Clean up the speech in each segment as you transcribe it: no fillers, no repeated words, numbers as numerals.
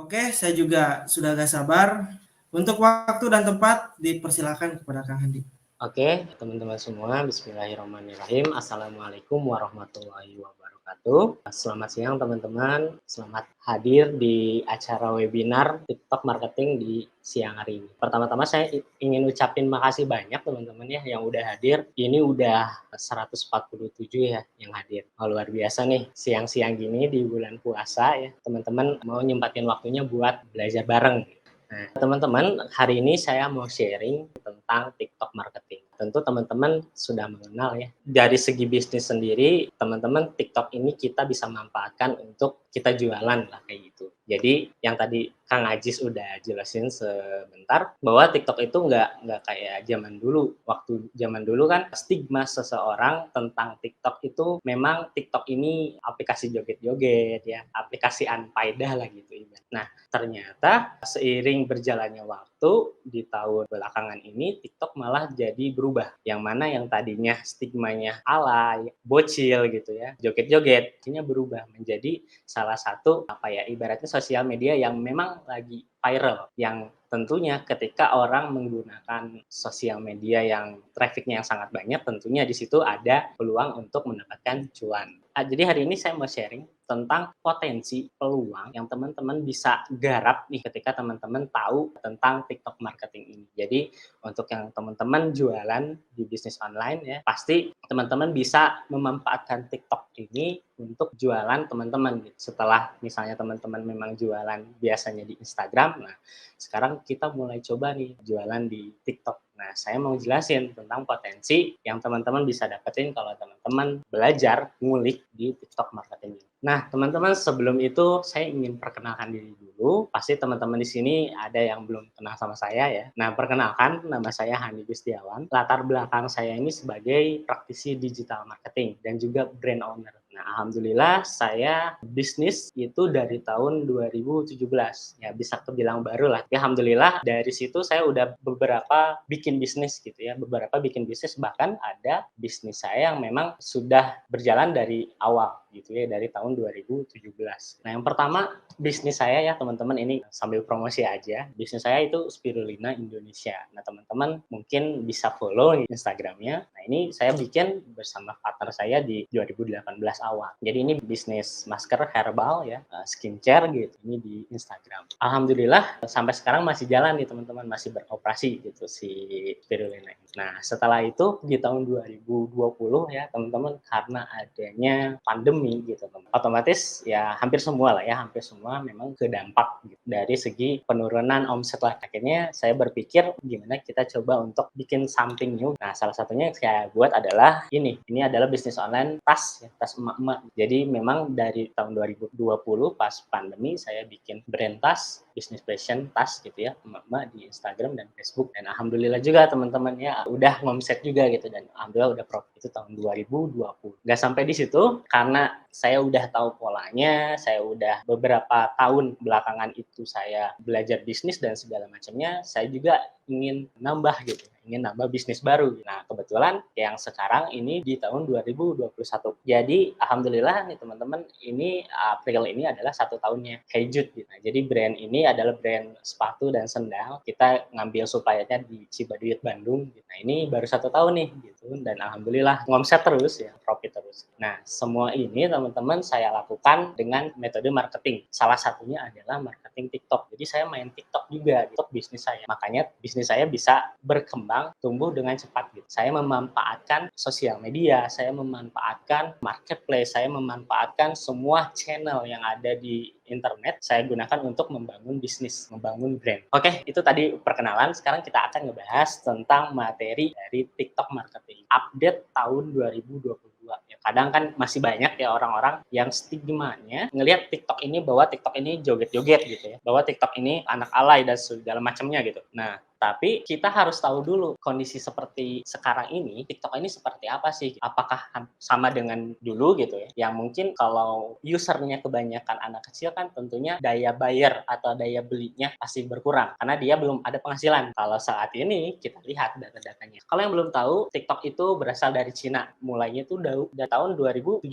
Oke, saya juga sudah gak sabar. Untuk waktu dan tempat dipersilakan kepada Kang Handi. Oke, teman-teman semua, bismillahirrahmanirrahim. Assalamualaikum warahmatullahi wabarakatuh. Selamat siang teman-teman, selamat hadir di acara webinar TikTok Marketing di siang hari ini. Pertama-tama saya ingin ucapin makasih banyak teman-teman ya yang udah hadir. Ini udah 147 ya yang hadir. Oh, luar biasa nih, siang-siang gini di bulan puasa ya, teman-teman mau nyempatin waktunya buat belajar bareng. Nah, teman-teman, hari ini saya mau sharing tentang TikTok marketing. Tentu teman-teman sudah mengenal ya. Dari segi bisnis sendiri, teman-teman TikTok ini kita bisa manfaatkan untuk kita jualan lah kayak gitu. Jadi yang tadi Kang Ajis udah jelasin sebentar bahwa TikTok itu nggak kayak zaman dulu. Waktu zaman dulu kan stigma seseorang tentang TikTok itu memang TikTok ini aplikasi joget-joget ya, aplikasi unfaedah lah gitu. Nah, ternyata seiring berjalannya waktu di tahun belakangan ini TikTok malah jadi berubah. Yang mana yang tadinya stigmanya alay, bocil gitu ya, joget-joget, akhirnya berubah menjadi salah satu ibaratnya sosial media yang memang lagi viral, yang tentunya ketika orang menggunakan sosial media yang trafficnya yang sangat banyak, tentunya di situ ada peluang untuk mendapatkan cuan. Jadi hari ini saya mau sharing tentang potensi peluang yang teman-teman bisa garap nih ketika teman-teman tahu tentang TikTok marketing ini. Jadi untuk yang teman-teman jualan di bisnis online ya, pasti teman-teman bisa memanfaatkan TikTok ini untuk jualan teman-teman gitu. Setelah misalnya teman-teman memang jualan biasanya di Instagram, nah sekarang kita mulai coba nih jualan di TikTok. Nah, saya mau jelasin tentang potensi yang teman-teman bisa dapetin kalau teman-teman belajar ngulik di TikTok marketing. Nah, teman-teman sebelum itu saya ingin perkenalkan diri dulu. Pasti teman-teman di sini ada yang belum kenal sama saya ya. Nah, perkenalkan nama saya Handi Gustiawan. Latar belakang saya ini sebagai praktisi digital marketing dan juga brand owner. Nah, alhamdulillah saya bisnis itu dari tahun 2017. Ya, bisa kebilang baru lah. Ya, alhamdulillah dari situ saya udah beberapa bikin bisnis gitu ya. Beberapa bikin bisnis, bahkan ada bisnis saya yang memang sudah berjalan dari awal gitu ya, dari tahun 2017. Nah, yang pertama bisnis saya ya teman-teman, ini sambil promosi aja. Bisnis saya itu Spirulina Indonesia. Nah, teman-teman mungkin bisa follow Instagramnya. Nah, ini saya bikin bersama partner saya di 2018 awal. Jadi ini bisnis masker herbal ya, skincare gitu. Ini di Instagram. Alhamdulillah sampai sekarang masih jalan nih teman-teman, masih beroperasi gitu si Spirulina. Nah, setelah itu di tahun 2020 ya teman-teman, karena adanya pandemi gitu teman, otomatis ya hampir semua lah ya, hampir semua memang terdampak gitu, dari segi penurunan omset lah. Akhirnya saya berpikir gimana kita coba untuk bikin something new. Nah, salah satunya yang saya buat adalah ini adalah bisnis online tas ya, tas emak-emak. Jadi memang dari tahun 2020 pas pandemi saya bikin brand tas, bisnis fashion tas gitu ya, emak-emak di Instagram dan Facebook. Dan alhamdulillah juga teman-teman ya udah ngomset juga gitu, dan alhamdulillah udah profit itu tahun 2020. Nggak sampai di situ, karena saya udah tahu polanya, saya udah beberapa tahun belakangan itu saya belajar bisnis dan segala macamnya, saya juga ingin nambah gitu, ingin nambah bisnis baru. Nah, kebetulan yang sekarang ini di tahun 2021. Jadi alhamdulillah nih teman-teman, ini April ini adalah 1 tahunnya Hey Jude gitu. Nah, jadi brand ini adalah brand sepatu dan sendal. Kita ngambil supplier-nya di Cibaduyut Bandung. Nah, ini baru 1 tahun nih gitu, dan alhamdulillah ngomset terus ya, profit terus. Nah, semua ini teman-teman saya lakukan dengan metode marketing. Salah satunya adalah marketing TikTok. Jadi saya main TikTok juga untuk bisnis saya. Makanya bisnis saya bisa berkembang, tumbuh dengan cepat gitu. Saya memanfaatkan sosial media, saya memanfaatkan marketplace, saya memanfaatkan semua channel yang ada di internet, saya gunakan untuk membangun bisnis, membangun brand. Oke, itu tadi perkenalan. Sekarang kita akan ngebahas tentang materi dari TikTok marketing. Update tahun 2022. Ya, kadang kan masih banyak ya orang-orang yang stigmanya ngelihat TikTok ini bahwa TikTok ini joget-joget gitu ya, bahwa TikTok ini anak alay dan segala macamnya gitu. Nah, Tapi kita harus tahu dulu kondisi seperti sekarang ini, TikTok ini seperti apa sih? Apakah sama dengan dulu gitu ya? Yang mungkin kalau usernya kebanyakan anak kecil kan tentunya daya bayar atau daya belinya pasti berkurang karena dia belum ada penghasilan. Kalau saat ini kita lihat data-datanya. Kalau yang belum tahu, TikTok itu berasal dari Cina. Mulainya itu udah tahun 2017.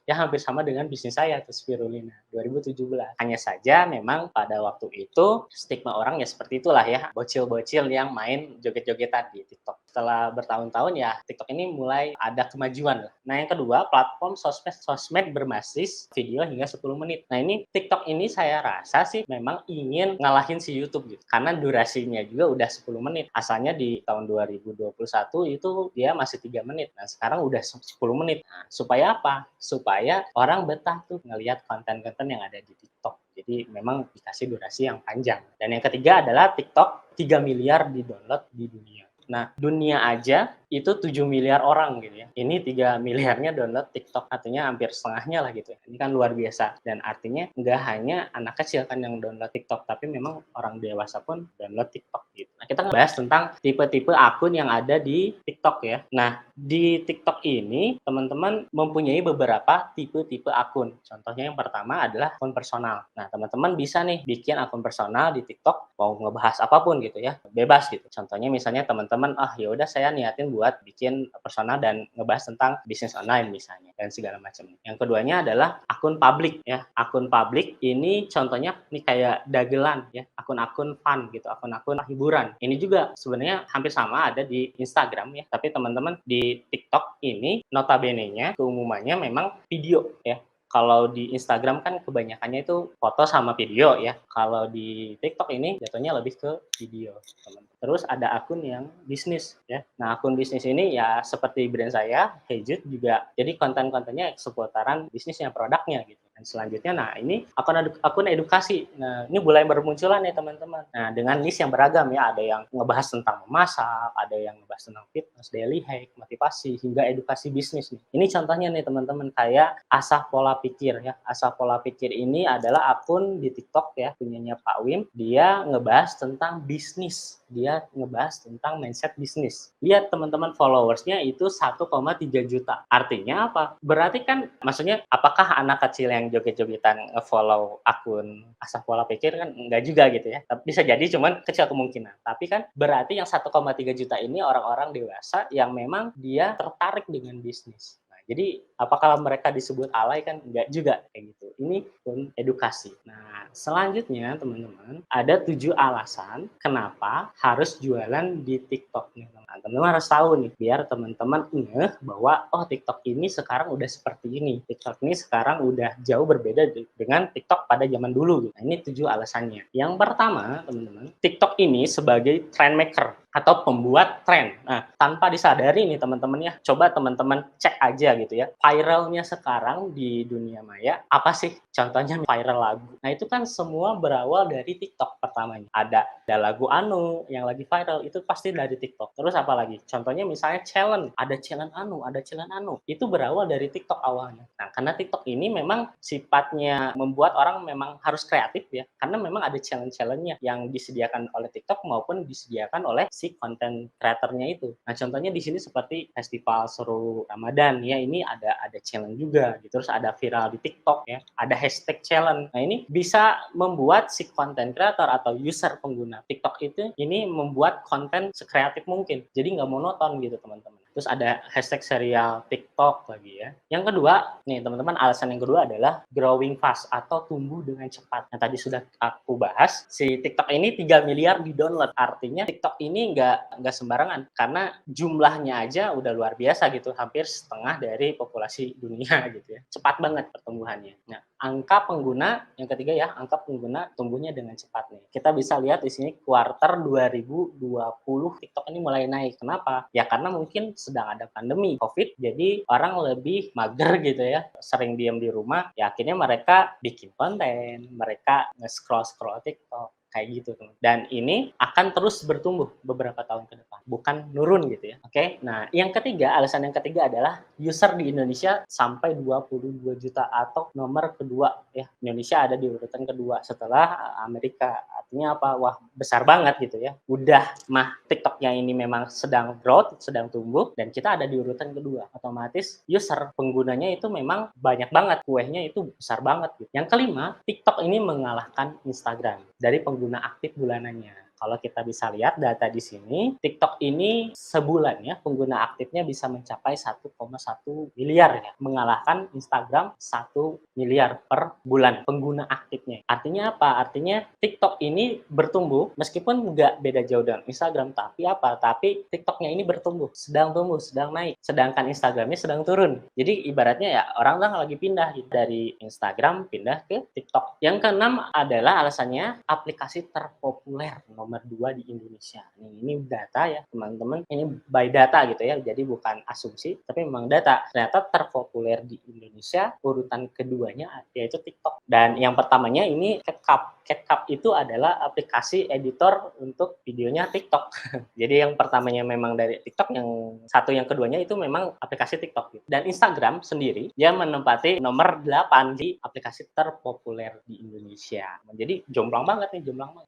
Ya hampir sama dengan bisnis saya tuh Spirulina 2017. Hanya saja memang pada waktu itu stigma orang ya seperti itulah ya, bocil-bocil yang main joget-jogetan di TikTok. Setelah bertahun-tahun ya TikTok ini mulai ada kemajuan lah. Nah yang kedua, platform sosmed berbasis video hingga 10 menit. Nah ini TikTok ini saya rasa sih memang ingin ngalahin si YouTube gitu. Karena durasinya juga udah 10 menit. Asalnya di tahun 2021 itu dia masih 3 menit. Nah sekarang udah 10 menit. Nah, supaya apa? Supaya orang betah tuh ngelihat konten-konten yang ada di TikTok. Jadi memang dikasih durasi yang panjang. Dan yang ketiga adalah TikTok 3 miliar di-download di dunia. Nah, dunia aja itu 7 miliar orang gitu ya. Ini 3 miliarnya download TikTok, artinya hampir setengahnya lah gitu ya. Ini kan luar biasa. Dan artinya nggak hanya anak kecil kan yang download TikTok, tapi memang orang dewasa pun download TikTok gitu. Nah, kita ngebahas tentang tipe-tipe akun yang ada di TikTok ya. Nah, di TikTok ini teman-teman mempunyai beberapa tipe-tipe akun. Contohnya yang pertama adalah akun personal. Nah, teman-teman bisa nih bikin akun personal di TikTok, mau ngebahas apapun gitu ya, bebas gitu. Contohnya misalnya teman-teman, ya udah saya niatin buat bikin personal dan ngebahas tentang bisnis online misalnya dan segala macam. Yang keduanya adalah akun publik ya. Akun publik ini contohnya nih kayak dagelan ya, akun-akun fun gitu, akun-akun hiburan. Ini juga sebenarnya hampir sama ada di Instagram ya, tapi teman-teman di TikTok ini notabene-nya keumumannya memang video ya. Kalau di Instagram kan kebanyakannya itu foto sama video ya. Kalau di TikTok ini jatuhnya lebih ke video, teman-teman. Terus ada akun yang bisnis ya. Nah, akun bisnis ini ya seperti brand saya, Hejut juga. Jadi konten-kontennya seputaran bisnisnya, produknya gitu. Dan selanjutnya, nah ini akun edukasi. Nah, ini mulai bermunculan ya teman-teman. Nah, dengan niche yang beragam ya. Ada yang ngebahas tentang memasak, ada yang ngebahas tentang fitness, daily hack, motivasi, hingga edukasi bisnis nih. Ini contohnya nih teman-teman, kayak Asah Pola Pikir ya. Asah Pola Pikir ini adalah akun di TikTok ya, punyanya Pak Wim. Dia ngebahas tentang bisnis. Dia ngebahas tentang mindset bisnis. Lihat teman-teman, followersnya itu 1,3 juta. Artinya apa? Berarti kan maksudnya apakah anak kecil yang joget-jogetan nge-follow akun Asah Pola Pikir? Kan enggak juga gitu ya. Tapi bisa jadi cuman kecil kemungkinan. Tapi kan berarti yang 1,3 juta ini orang-orang dewasa yang memang dia tertarik dengan bisnis. Jadi apakah mereka disebut alay? Kan enggak juga kayak gitu. Ini pun edukasi. Nah, selanjutnya teman-teman, ada 7 alasan kenapa harus jualan di TikTok nih. Nah, teman-teman harus tahu nih biar teman-teman ngeh bahwa TikTok ini sekarang udah seperti ini. TikTok ini sekarang udah jauh berbeda dengan TikTok pada zaman dulu. Nah, ini 7 alasannya. Yang pertama, teman-teman, TikTok ini sebagai trend maker atau pembuat tren. Nah, tanpa disadari nih teman-teman ya, coba teman-teman cek aja gitu ya. Viralnya sekarang di dunia maya, apa sih? Contohnya viral lagu. Nah, itu kan semua berawal dari TikTok pertamanya. Ada lagu Anu yang lagi viral, itu pasti dari TikTok. Terus apa lagi? Contohnya misalnya challenge. Ada challenge Anu. Itu berawal dari TikTok awalnya. Nah, karena TikTok ini memang sifatnya membuat orang memang harus kreatif ya. Karena memang ada challenge-nya yang disediakan oleh TikTok maupun disediakan oleh si konten kreatornya itu. Nah, contohnya di sini seperti festival seru Ramadan ya, ini ada challenge juga gitu. Terus ada viral di TikTok ya, ada hashtag challenge. Nah, ini bisa membuat si konten kreator atau user pengguna TikTok itu ini membuat konten sekreatif mungkin. Jadi nggak monoton gitu teman-teman. Terus ada hashtag serial TikTok lagi ya. Yang kedua, nih teman-teman, alasan yang kedua adalah growing fast atau tumbuh dengan cepat. Nah, tadi sudah aku bahas, si TikTok ini 3 miliar di-download. Artinya TikTok ini nggak sembarangan. Karena jumlahnya aja udah luar biasa gitu. Hampir setengah dari populasi dunia gitu ya. Cepat banget pertumbuhannya. Nah, angka pengguna, yang ketiga ya, angka pengguna tumbuhnya dengan cepat nih. Kita bisa lihat di sini kuartal 2020 TikTok ini mulai naik. Kenapa? Ya karena mungkin sedang ada pandemi COVID, jadi orang lebih mager gitu ya, sering diam di rumah, ya akhirnya mereka bikin konten, mereka nge-scroll TikTok. kayak gitu teman. Dan ini akan terus bertumbuh beberapa tahun ke depan, bukan nurun gitu ya. Oke. Nah, alasan yang ketiga adalah user di Indonesia sampai 22 juta atau nomor kedua ya. Indonesia ada di urutan kedua setelah Amerika. Artinya apa? Wah, besar banget gitu ya. Udah mah TikToknya ini memang sedang growth, sedang tumbuh, dan kita ada di urutan kedua. Otomatis user penggunanya itu memang banyak banget, kuehnya itu besar banget gitu. Yang kelima, TikTok ini mengalahkan Instagram dari pengguna aktif bulanannya. Kalau kita bisa lihat data di sini, TikTok ini sebulan ya pengguna aktifnya bisa mencapai 1,1 miliar ya, mengalahkan Instagram 1 miliar per bulan pengguna aktifnya. Artinya apa? Artinya TikTok ini bertumbuh meskipun nggak beda jauh dengan Instagram, tapi apa? Tapi TikToknya ini bertumbuh, sedang naik. Sedangkan Instagramnya sedang turun. Jadi ibaratnya ya orang lagi pindah gitu, dari Instagram pindah ke TikTok. Yang keenam adalah alasannya aplikasi terpopuler nomor 2 di Indonesia. Ini data ya teman-teman, ini by data gitu ya, jadi bukan asumsi, tapi memang data. Ternyata terpopuler di Indonesia urutan keduanya yaitu TikTok. Dan yang pertamanya ini CapCut. CapCut itu adalah aplikasi editor untuk videonya TikTok. Jadi yang pertamanya memang dari TikTok, yang keduanya itu memang aplikasi TikTok. Dan Instagram sendiri dia menempati nomor 8 di aplikasi terpopuler di Indonesia. Jadi jomplang banget.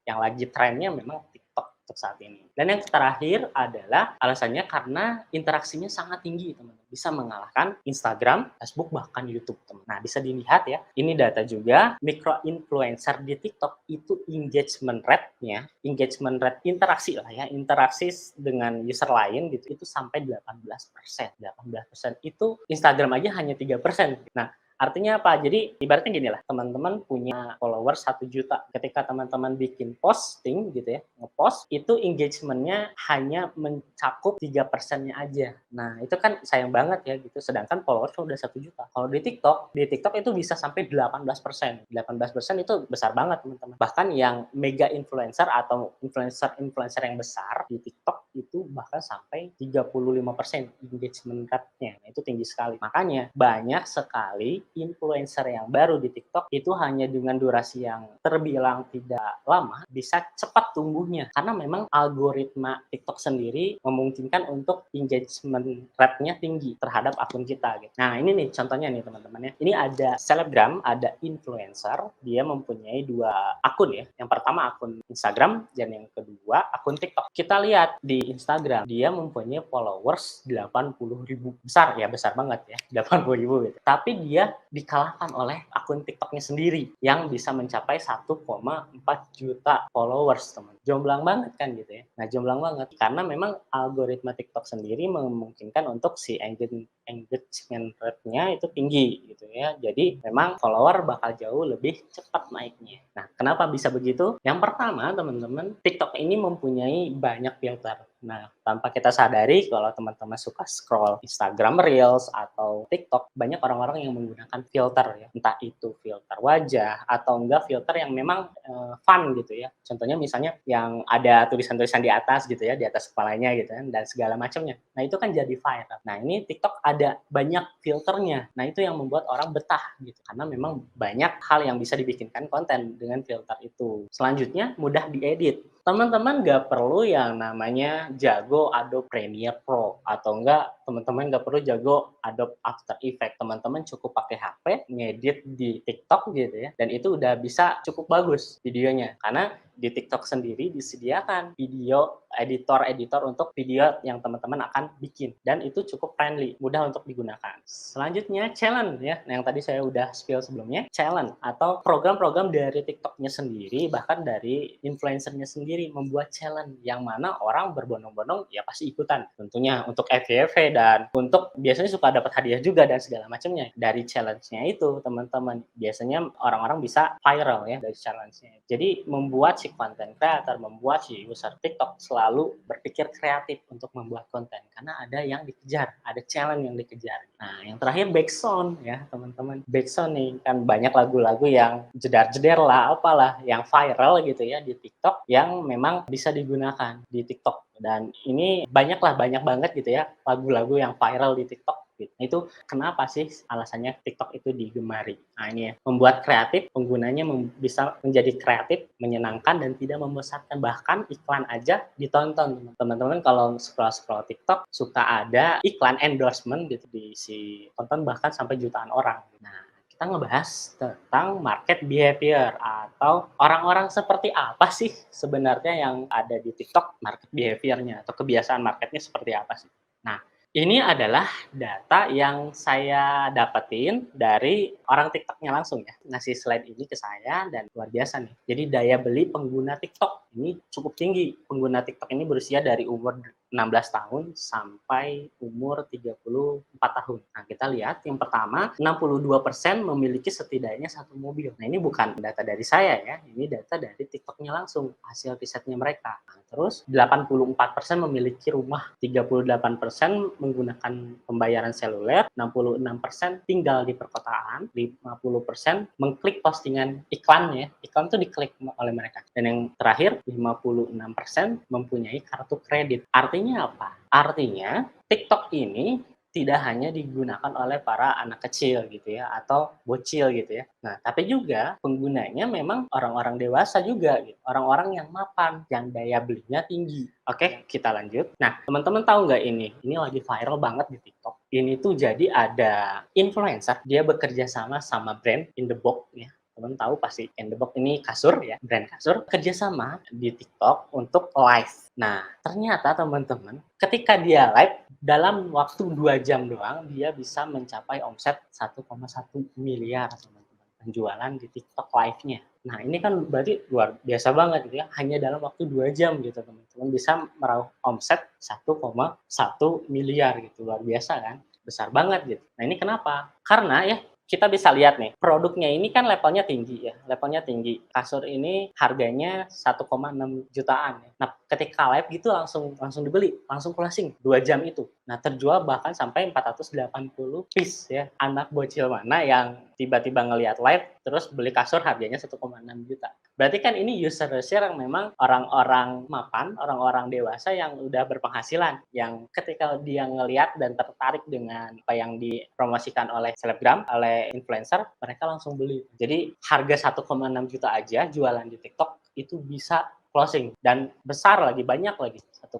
Yang lagi trennya memang TikTok untuk saat ini. Dan yang terakhir adalah alasannya karena interaksinya sangat tinggi, teman-teman. Bisa mengalahkan Instagram, Facebook, bahkan YouTube, teman. Nah, bisa dilihat ya. Ini data juga, micro influencer di TikTok itu engagement rate interaksi lah ya, interaksi dengan user lain gitu, itu sampai 18%. 18% itu Instagram aja hanya 3%. Nah, artinya apa? Jadi ibaratnya gini lah, teman-teman punya followers 1 juta. Ketika teman-teman bikin posting gitu ya, ngepost, itu engagement-nya hanya mencakup 3%-nya aja. Nah, itu kan sayang banget ya gitu. Sedangkan followers udah 1 juta. Kalau di TikTok itu bisa sampai 18%. 18% itu besar banget, teman-teman. Bahkan yang mega influencer atau influencer yang besar di TikTok itu bahkan sampai 35% engagement rate-nya. Nah, itu tinggi sekali. Makanya banyak sekali influencer yang baru di TikTok itu hanya dengan durasi yang terbilang tidak lama bisa cepat tumbuhnya, karena memang algoritma TikTok sendiri memungkinkan untuk engagement rate-nya tinggi terhadap akun kita gitu. Nah, ini nih contohnya nih teman-teman ya. Ini ada selebgram, ada influencer, dia mempunyai 2 akun ya. Yang pertama akun Instagram dan yang kedua akun TikTok. Kita lihat di Instagram dia mempunyai followers 80.000. Besar banget ya, 80.000 gitu. Tapi dia dikalahkan oleh akun TikToknya sendiri yang bisa mencapai 1,4 juta followers, teman. Jomplang banget kan gitu ya. Nah, jomplang banget karena memang algoritma TikTok sendiri memungkinkan untuk si engagement rate-nya itu tinggi gitu ya. Jadi memang follower bakal jauh lebih cepat naiknya. Nah, kenapa bisa begitu? Yang pertama, teman-teman, TikTok ini mempunyai banyak filter. Nah, tanpa kita sadari kalau teman-teman suka scroll Instagram Reels atau TikTok, banyak orang-orang yang menggunakan filter ya. Entah itu filter wajah atau enggak filter yang memang fun gitu ya. Contohnya misalnya yang ada tulisan-tulisan di atas gitu ya, di atas kepalanya gitu kan, dan segala macamnya. Nah, itu kan jadi viral. Nah, ini TikTok ada banyak filternya. Nah, itu yang membuat orang betah gitu. Karena memang banyak hal yang bisa dibikinkan konten dengan filter itu. Selanjutnya, mudah diedit. Teman-teman nggak perlu yang namanya jago Adobe Premiere Pro atau enggak teman-teman nggak perlu jago Adobe After Effects. Teman-teman cukup pakai HP, ngedit di TikTok gitu ya, dan itu udah bisa cukup bagus videonya. Karena di TikTok sendiri disediakan video editor untuk video yang teman-teman akan bikin, dan itu cukup friendly, mudah untuk digunakan. Selanjutnya challenge ya, yang tadi saya udah spill sebelumnya, challenge atau program-program dari TikToknya sendiri, bahkan dari influencernya sendiri membuat challenge yang mana orang berbondong-bondong ya pasti ikutan. Tentunya untuk FYP dan untuk biasanya suka dapat hadiah juga dan segala macamnya. Dari challenge-nya itu teman-teman biasanya orang-orang bisa viral ya dari challenge-nya. Jadi membuat si content creator, membuat si user TikTok selalu berpikir kreatif untuk membuat konten karena ada yang dikejar, ada challenge yang dikejar. Nah, yang terakhir backsound ya teman-teman. Backsound nih kan banyak lagu-lagu yang jedar-jeder lah apalah yang viral gitu ya di TikTok yang memang bisa digunakan di TikTok. Dan ini banyak banget gitu ya lagu-lagu yang viral di TikTok Gitu. Nah, itu kenapa sih alasannya TikTok itu digemari? Nah, ini ya, membuat kreatif, penggunanya bisa menjadi kreatif, menyenangkan, dan tidak membosankan. Bahkan iklan aja ditonton. Teman-teman kalau scroll-scroll TikTok, suka ada iklan endorsement gitu diisi tonton bahkan sampai jutaan orang. Nah, kita ngebahas tentang market behavior atau orang-orang seperti apa sih sebenarnya yang ada di TikTok, market behavior-nya atau kebiasaan marketnya seperti apa sih. Nah, ini adalah data yang saya dapetin dari orang TikTok-nya langsung ya. Ngasih slide ini ke saya dan luar biasa nih. Jadi daya beli pengguna TikTok ini cukup tinggi. Pengguna TikTok ini berusia dari umur 16 tahun sampai umur 34 tahun. Nah, kita lihat yang pertama, 62% memiliki setidaknya satu mobil. Nah, ini bukan data dari saya ya, ini data dari TikTok-nya langsung, hasil risetnya mereka. Nah, terus 84% memiliki rumah, 38% menggunakan pembayaran seluler, 66% tinggal di perkotaan, 50% mengklik postingan iklannya, iklan itu diklik oleh mereka. Dan yang terakhir, 56% mempunyai kartu kredit. Artinya apa? Artinya TikTok ini tidak hanya digunakan oleh para anak kecil gitu ya, atau bocil gitu ya. Nah, tapi juga penggunanya memang orang-orang dewasa juga gitu. Orang-orang yang mapan, yang daya belinya tinggi. Oke, kita lanjut. Nah, teman-teman tahu nggak ini? Ini lagi viral banget di TikTok. Ini tuh jadi ada influencer, dia bekerja sama brand In The Box ya. Teman tahu pasti In The Box ini kasur ya, brand kasur, kerjasama di TikTok untuk live. Nah, ternyata teman-teman, ketika dia live, dalam waktu 2 jam doang, dia bisa mencapai omset 1,1 miliar teman-teman, penjualan di TikTok live-nya. Nah, ini kan berarti luar biasa banget gitu ya, hanya dalam waktu 2 jam gitu teman-teman, bisa meraup omset 1,1 miliar gitu, luar biasa kan? Besar banget gitu. Nah, ini kenapa? Karena ya kita bisa lihat nih, produknya ini kan levelnya tinggi ya, levelnya tinggi. Kasur ini harganya 1,6 jutaan ya. Nah, ketika live gitu langsung dibeli, langsung closing 2 jam itu. Nah, terjual bahkan sampai 480 piece ya. Anak bocil mana yang tiba-tiba ngelihat live terus beli kasur harganya 1,6 juta. Berarti kan ini user yang memang orang-orang mapan, orang-orang dewasa yang udah berpenghasilan, yang ketika dia ngelihat dan tertarik dengan apa yang dipromosikan oleh selebgram, oleh influencer, mereka langsung beli. Jadi harga 1,6 juta aja jualan di TikTok itu bisa closing dan besar lagi, banyak lagi, 1,1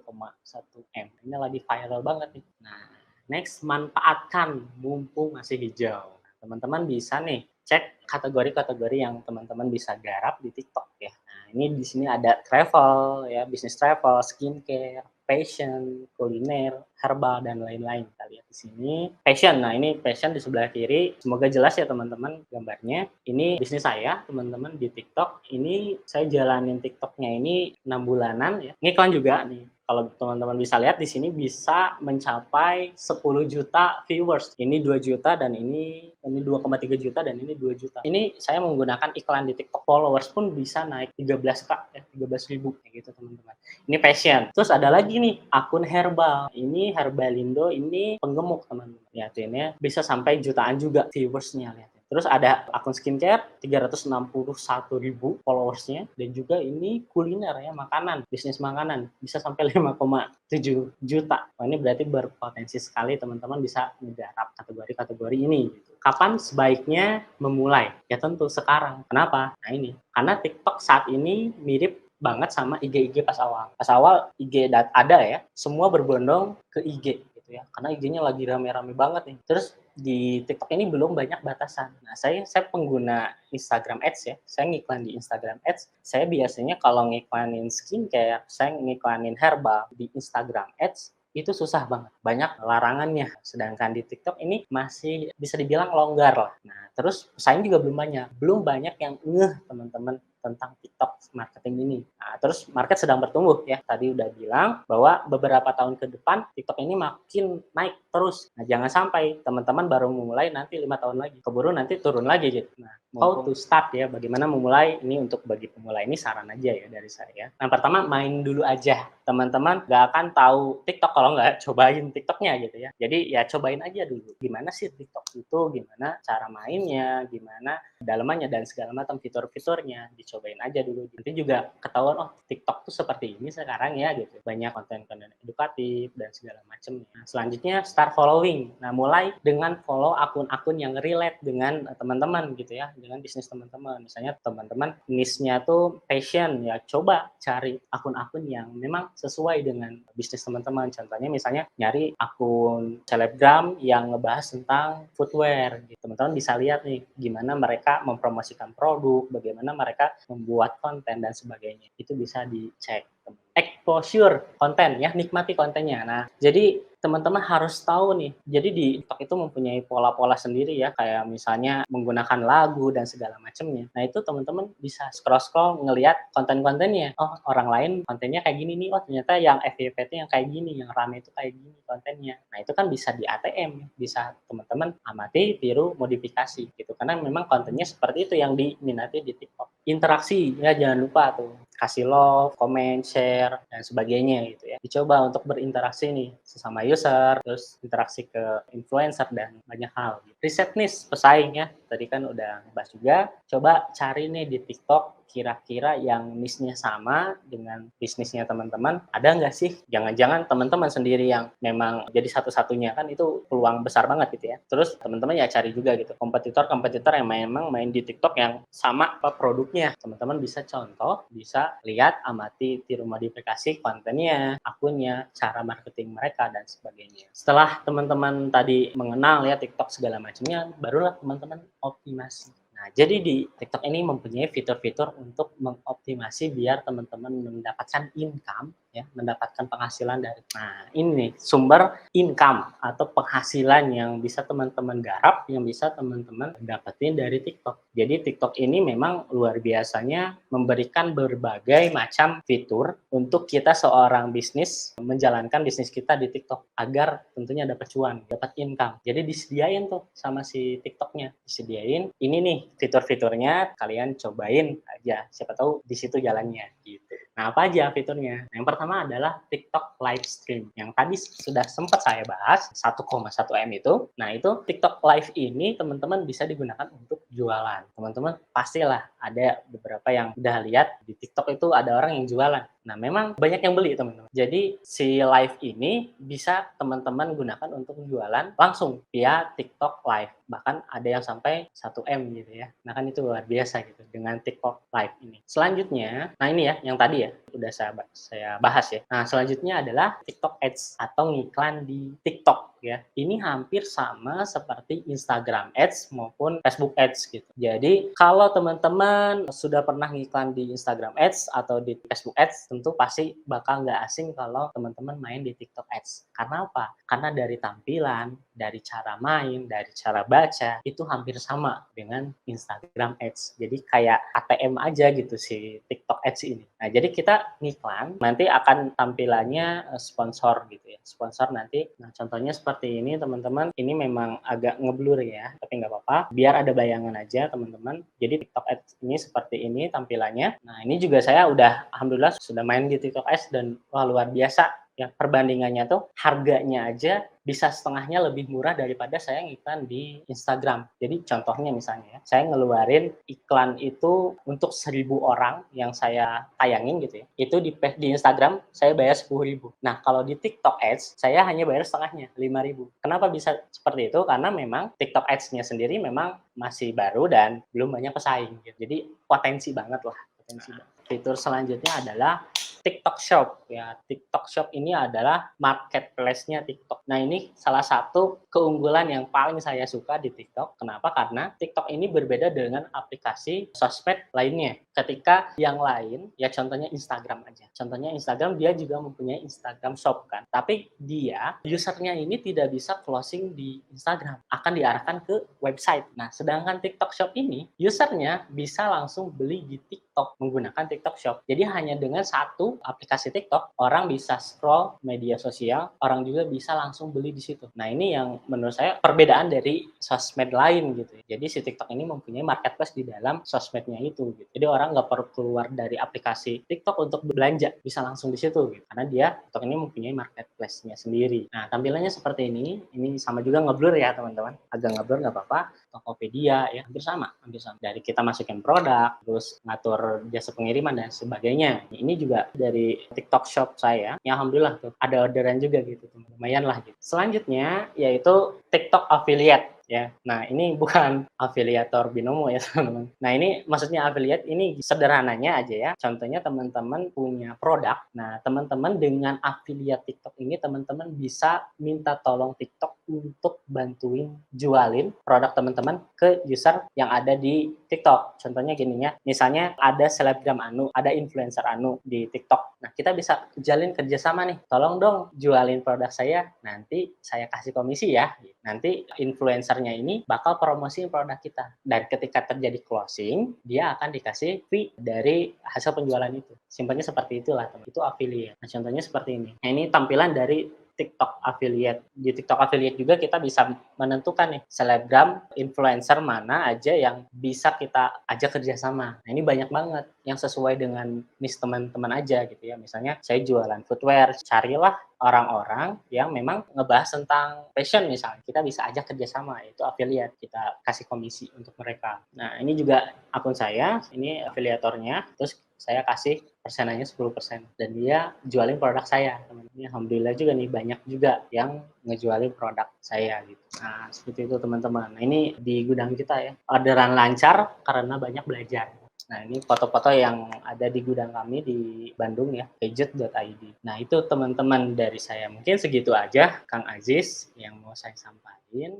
M. Ini lagi viral banget nih. Nah, next, manfaatkan mumpung masih hijau. Teman-teman bisa nih cek kategori-kategori yang teman-teman bisa garap di TikTok ya. Nah, ini di sini ada travel ya, bisnis travel, skincare, fashion, kuliner, herbal, dan lain-lain. Kita lihat di sini fashion. Nah, ini fashion di sebelah kiri. Semoga jelas ya teman-teman gambarnya. Ini bisnis saya teman-teman di TikTok. Ini saya jalanin TikToknya ini 6 bulanan ya. Ngiklan juga nih. Kalau teman-teman bisa lihat di sini bisa mencapai 10 juta viewers. Ini 2 juta dan ini 2,3 juta dan ini 2 juta. Ini saya menggunakan iklan di TikTok. Followers pun bisa naik 13K ya, 13.000 kayak gitu teman-teman. Ini fashion. Terus ada lagi nih akun herbal. Ini Herbalindo, ini penggemuk teman-teman. Ya, ini bisa sampai jutaan juga viewersnya lihat. Terus ada akun skincare 361.000 followersnya, dan juga ini kuliner ya, makanan, bisnis makanan bisa sampai 5,7 juta. Wah, ini berarti berpotensi sekali teman-teman bisa menggarap kategori-kategori ini. Kapan sebaiknya memulai? Ya tentu sekarang. Kenapa? Nah ini, karena TikTok saat ini mirip banget sama IG pas awal. Pas awal IG ada ya, semua berbondong ke IG gitu ya, karena IG-nya lagi rame-rame banget nih. Terus di TikTok ini belum banyak batasan. Nah, saya pengguna Instagram Ads ya. Saya ngiklan di Instagram Ads. Saya biasanya kalau ngiklanin skincare, saya ngiklanin herbal di Instagram Ads, itu susah banget. Banyak larangannya. Sedangkan di TikTok ini masih bisa dibilang longgar lah. Nah, terus pesaing juga belum banyak. Belum banyak yang ngeh teman-teman tentang TikTok marketing ini. Nah, terus market sedang bertumbuh ya. Tadi udah bilang bahwa beberapa tahun ke depan TikTok ini makin naik terus. Nah, jangan sampai teman-teman baru memulai nanti 5 tahun lagi. Keburu nanti turun lagi gitu. Nah, how to start ya, bagaimana memulai ini untuk bagi pemula ini saran aja ya dari saya. Nah, pertama main dulu aja. Teman-teman nggak akan tahu TikTok kalau nggak cobain TikToknya gitu ya. Jadi ya cobain aja dulu. Gimana sih TikTok itu, gimana cara mainnya, gimana dalamannya dan segala macam fitur-fiturnya. Dicoba cobain aja dulu. Nanti juga ketahuan, oh TikTok tuh seperti ini sekarang ya gitu. Banyak konten-konten edukatif dan segala macam. Nah, selanjutnya start following. Nah, mulai dengan follow akun-akun yang relate dengan teman-teman gitu ya, dengan bisnis teman-teman. Misalnya teman-teman niche-nya tuh passion, ya coba cari akun-akun yang memang sesuai dengan bisnis teman-teman. Contohnya misalnya nyari akun selebgram yang ngebahas tentang footwear. Teman-teman bisa lihat nih gimana mereka mempromosikan produk, bagaimana mereka membuat konten dan sebagainya. Itu bisa dicek. Exposure konten ya, nikmati kontennya. Nah, jadi teman-teman harus tahu nih. Jadi di TikTok itu mempunyai pola-pola sendiri ya, kayak misalnya menggunakan lagu dan segala macamnya. Nah, itu teman-teman bisa scroll-scroll ngelihat konten-kontennya. Oh, orang lain kontennya kayak gini nih. Oh, ternyata yang FYP-nya yang kayak gini, yang rame itu kayak gini kontennya. Nah, itu kan bisa di ATM, bisa teman-teman amati, tiru, modifikasi gitu. Karena memang kontennya seperti itu yang diminati di TikTok. Interaksi ya, jangan lupa tuh kasih love, comment, share, dan sebagainya gitu ya. Dicoba untuk berinteraksi nih sesama user, terus interaksi ke influencer dan banyak hal. Riset niche pesaing ya, tadi kan udah bahas juga. Coba cari nih di TikTok kira-kira yang niche-nya sama dengan bisnisnya teman-teman, ada nggak sih? Jangan-jangan teman-teman sendiri yang memang jadi satu-satunya, kan itu peluang besar banget gitu ya. Terus teman-teman ya cari juga gitu kompetitor-kompetitor yang memang main di TikTok yang sama apa produknya. Teman-teman bisa contoh, bisa lihat, amati, tiru modifikasi kontennya, akunnya, cara marketing mereka dan sebagainya. Setelah teman-teman tadi mengenal ya TikTok segala macamnya, barulah teman-teman optimasi. Nah, jadi di TikTok ini mempunyai fitur-fitur untuk mengoptimasi biar teman-teman mendapatkan income ya, mendapatkan penghasilan dari. Nah, ini sumber income atau penghasilan yang bisa teman-teman garap, yang bisa teman-teman dapetin dari TikTok. Jadi TikTok ini memang luar biasanya memberikan berbagai macam fitur untuk kita seorang bisnis menjalankan bisnis kita di TikTok agar tentunya dapat cuan, dapat income. Jadi disediain tuh sama si TikToknya, disediain ini nih fitur-fiturnya, kalian cobain aja, siapa tahu di situ jalannya gitu. Nah, apa aja fiturnya? Yang pertama adalah TikTok live stream. Yang tadi sudah sempat saya bahas, 1,1 M itu. Nah, itu TikTok live ini teman-teman bisa digunakan untuk jualan. Teman-teman pastilah ada beberapa yang udah lihat di TikTok itu ada orang yang jualan. Nah, memang banyak yang beli teman-teman. Jadi si live ini bisa teman-teman gunakan untuk jualan langsung via TikTok live. Bahkan ada yang sampai 1 M gitu ya. Nah, kan itu luar biasa gitu dengan TikTok live ini. Selanjutnya, nah ini ya yang tadi ya udah saya bahas ya. Nah, selanjutnya adalah TikTok Ads atau ngiklan di TikTok ya. Ini hampir sama seperti Instagram Ads maupun Facebook Ads gitu. Jadi, kalau teman-teman sudah pernah ngiklan di Instagram Ads atau di Facebook Ads, tentu pasti bakal nggak asing kalau teman-teman main di TikTok Ads. Karena apa? Karena dari tampilan, dari cara main, dari cara baca, itu hampir sama dengan Instagram Ads. Jadi kayak ATM aja gitu si TikTok Ads ini. Nah, jadi kita ngiklan, nanti akan tampilannya sponsor gitu ya. Sponsor nanti, nah contohnya seperti ini teman-teman, ini memang agak ngeblur ya, tapi nggak apa-apa. Biar ada bayangan aja teman-teman. Jadi TikTok Ads ini seperti ini tampilannya. Nah, ini juga saya udah, alhamdulillah sudah main di TikTok Ads dan wah luar biasa. Ya, perbandingannya tuh harganya aja bisa setengahnya lebih murah daripada saya ngiklan di Instagram. Jadi contohnya misalnya ya, saya ngeluarin iklan itu untuk 1.000 orang yang saya tayangin gitu ya. Itu di Instagram saya bayar 10.000. Nah, kalau di TikTok Ads saya hanya bayar setengahnya, 5.000. Kenapa bisa seperti itu? Karena memang TikTok Ads-nya sendiri memang masih baru dan belum banyak pesaing gitu. Jadi potensi banget lah, potensi banget. Fitur selanjutnya adalah TikTok Shop ya. TikTok Shop ini adalah marketplace-nya TikTok. Nah, ini salah satu keunggulan yang paling saya suka di TikTok. Kenapa? Karena TikTok ini berbeda dengan aplikasi sosmed lainnya. Ketika yang lain, ya contohnya Instagram aja. Contohnya Instagram, dia juga mempunyai Instagram Shop kan. Tapi dia, usernya ini tidak bisa closing di Instagram. Akan diarahkan ke website. Nah, sedangkan TikTok Shop ini, usernya bisa langsung beli di TikTok menggunakan TikTok Shop. Jadi hanya dengan satu aplikasi TikTok, orang bisa scroll media sosial, orang juga bisa langsung beli di situ. Nah, ini yang menurut saya perbedaan dari sosmed lain gitu. Jadi si TikTok ini mempunyai marketplace di dalam sosmednya itu gitu. Jadi orang nggak perlu keluar dari aplikasi TikTok untuk belanja, bisa langsung di situ gitu. Karena dia TikTok ini mempunyai marketplace-nya sendiri. Nah, tampilannya seperti ini sama juga ngeblur ya teman-teman. Agak ngeblur nggak apa-apa. Tokopedia ya, hampir sama. Dari kita masukin produk, terus ngatur jasa pengiriman dan sebagainya. Ini juga dari TikTok Shop saya, ya alhamdulillah tuh ada orderan juga gitu, lumayan lah gitu. Selanjutnya yaitu TikTok Affiliate ya. Nah, ini bukan afiliator binomo ya teman-teman. Nah, ini maksudnya affiliate ini sederhananya aja ya. Contohnya teman-teman punya produk. Nah, teman-teman dengan affiliate TikTok ini teman-teman bisa minta tolong TikTok untuk bantuin jualin produk teman-teman ke user yang ada di TikTok. Contohnya gini ya, misalnya ada selebgram Anu, ada influencer Anu di TikTok. Nah, kita bisa jalin kerjasama nih. Tolong dong jualin produk saya, nanti saya kasih komisi ya. Nanti influencernya ini bakal promosiin produk kita. Dan ketika terjadi closing, dia akan dikasih fee dari hasil penjualan itu. Simpelnya seperti itulah, teman. Itu affiliate. Nah, contohnya seperti ini. Nah, ini tampilan dari TikTok Affiliate. Di TikTok Affiliate juga kita bisa menentukan nih selebgram, influencer mana aja yang bisa kita ajak kerjasama. Nah, ini banyak banget yang sesuai dengan niche teman-teman aja gitu ya. Misalnya saya jualan footwear, carilah orang-orang yang memang ngebahas tentang fashion misalnya. Kita bisa ajak kerjasama, itu affiliate. Kita kasih komisi untuk mereka. Nah, ini juga akun saya, ini afiliatornya. Terus saya kasih persenannya 10% dan dia jualin produk saya. Ini alhamdulillah juga nih banyak juga yang ngejualin produk saya gitu. Nah, seperti itu teman-teman. Nah, ini di gudang kita ya. Orderan lancar karena banyak belajar. Nah, ini foto-foto yang ada di gudang kami di Bandung ya, gadget.id. Nah, itu teman-teman dari saya. Mungkin segitu aja, Kang Aziz, yang mau saya sampaikan.